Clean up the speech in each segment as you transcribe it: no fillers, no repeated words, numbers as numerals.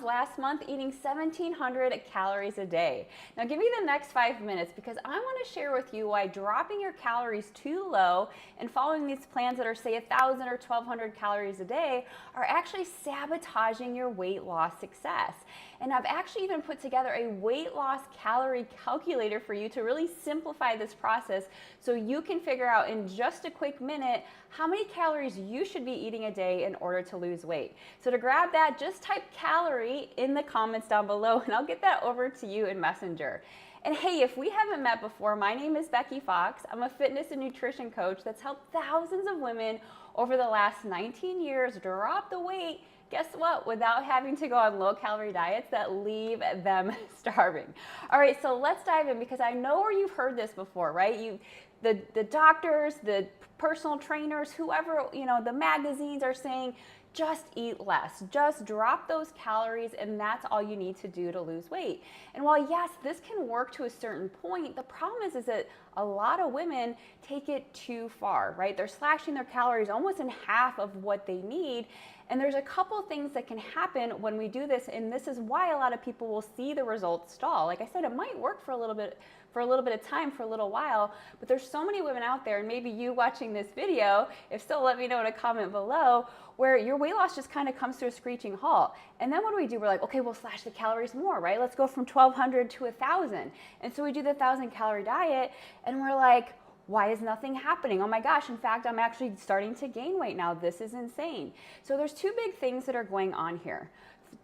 last month eating 1,700 calories a day. Now give me the next 5 minutes because I want to share with you why dropping your calories too low and following these plans that are say 1,000 or 1,200 calories a day are actually sabotaging your weight loss success. And I've actually even put together a weight loss calorie calculator for you to really simplify this process so you can figure out in just a quick minute how many calories you should be eating a day in order to lose weight. So to grab that, just type calorie in the comments down below and I'll get that over to you in Messenger. And hey, if we haven't met before, my name is Becky Fox. I'm a fitness and nutrition coach that's helped thousands of women over the last 19 years drop the weight, guess what, without having to go on low-calorie diets that leave them starving. All right, so let's dive in because I know where you've heard this before, right? The doctors, the personal trainers, whoever, the magazines are saying, just eat less, just drop those calories, and that's all you need to do to lose weight. And while yes, this can work to a certain point, the problem is that a lot of women take it too far, right? They're slashing their calories almost in half of what they need. And there's a couple things that can happen when we do this, and this is why a lot of people will see the results stall. Like I said, it might work for a little bit of time, for a little while, but there's so many women out there, and maybe you watching this video, if so, let me know in a comment below, where your weight loss just kind of comes to a screeching halt. And then what do? We're like, okay, we'll slash the calories more, right? Let's go from 1,200 to 1,000. And so we do the 1,000-calorie diet, and we're like, why is nothing happening? Oh my gosh, in fact, I'm actually starting to gain weight now. This is insane. So there's two big things that are going on here.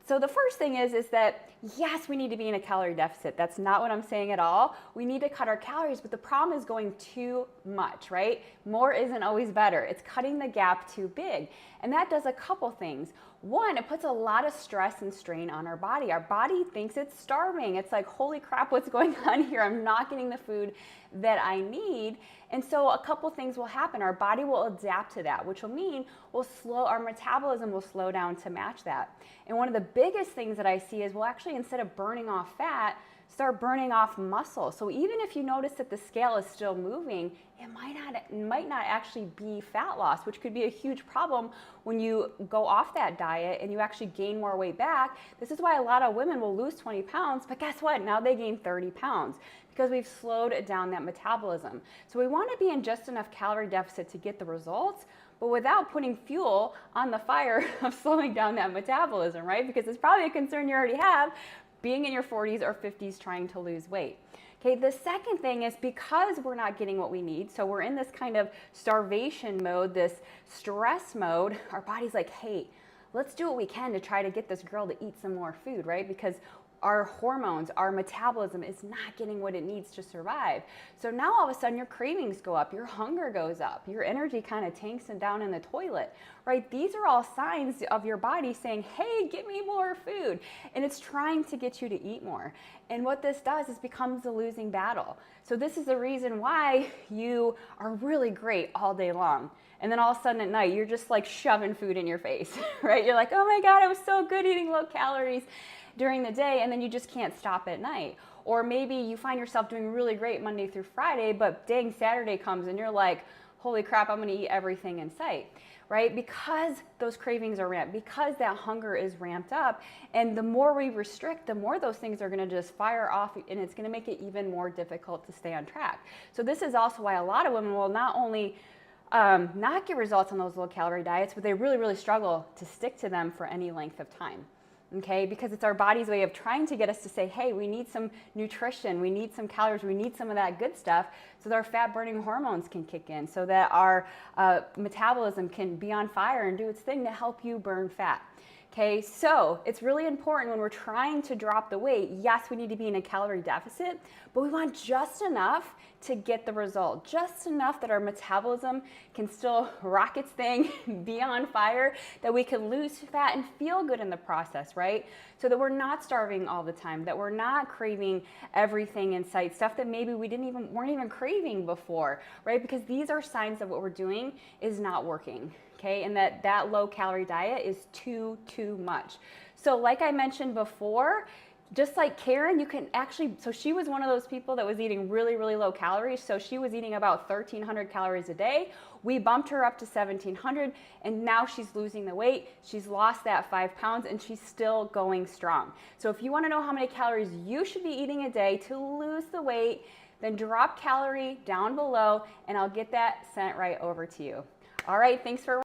So the first thing is that yes, we need to be in a calorie deficit. That's not what I'm saying at all. We need to cut our calories, but the problem is going too much, right? More isn't always better. It's cutting the gap too big. And that does a couple things. One, it puts a lot of stress and strain on our body. Our body thinks it's starving. It's like, holy crap, what's going on here? I'm not getting the food that I need. And so a couple things will happen. Our body will adapt to that, which will mean our metabolism will slow down to match that. And one of the biggest things that I see is we'll actually, instead of burning off fat, start burning off muscle. So even if you notice that the scale is still moving, it might not actually be fat loss, which could be a huge problem when you go off that diet and you actually gain more weight back. This is why a lot of women will lose 20 pounds, but guess what? Now they gain 30 pounds because we've slowed down that metabolism. So we want to be in just enough calorie deficit to get the results, but without putting fuel on the fire of slowing down that metabolism, right? Because it's probably a concern you already have, being in your 40s or 50s trying to lose weight. Okay, the second thing is because we're not getting what we need, so we're in this kind of starvation mode, this stress mode, our body's like, hey, let's do what we can to try to get this girl to eat some more food, right? Because our hormones, our metabolism is not getting what it needs to survive. So now all of a sudden your cravings go up, your hunger goes up, your energy kind of tanks and down in the toilet, right? These are all signs of your body saying, hey, give me more food. And it's trying to get you to eat more. And what this does is becomes a losing battle. So this is the reason why you are really great all day long. And then all of a sudden at night, you're just like shoving food in your face, right? You're like, oh my God, I was so good eating low calories during the day, and then you just can't stop at night. Or maybe you find yourself doing really great Monday through Friday, but dang, Saturday comes and you're like, holy crap, I'm gonna eat everything in sight, right? Because those cravings are ramped, because that hunger is ramped up, and the more we restrict, the more those things are gonna just fire off, and it's gonna make it even more difficult to stay on track. So this is also why a lot of women will not only not get results on those low calorie diets, but they really, really struggle to stick to them for any length of time. Okay, because it's our body's way of trying to get us to say, hey, we need some nutrition, we need some calories, we need some of that good stuff so that our fat burning hormones can kick in, so that our metabolism can be on fire and do its thing to help you burn fat. Okay, so it's really important when we're trying to drop the weight, yes, we need to be in a calorie deficit, but we want just enough to get the result, just enough that our metabolism can still rock its thing, be on fire, that we can lose fat and feel good in the process, right? So that we're not starving all the time, that we're not craving everything in sight, stuff that maybe we weren't even craving before, right? Because these are signs that what we're doing is not working. Okay, and that low calorie diet is too much. So like I mentioned before, just like Karen, you can actually, so she was one of those people that was eating really, really low calories. So she was eating about 1,300 calories a day. We bumped her up to 1,700, and now she's losing the weight. She's lost that 5 pounds, and she's still going strong. So if you want to know how many calories you should be eating a day to lose the weight, then drop calorie down below, and I'll get that sent right over to you. All right, thanks for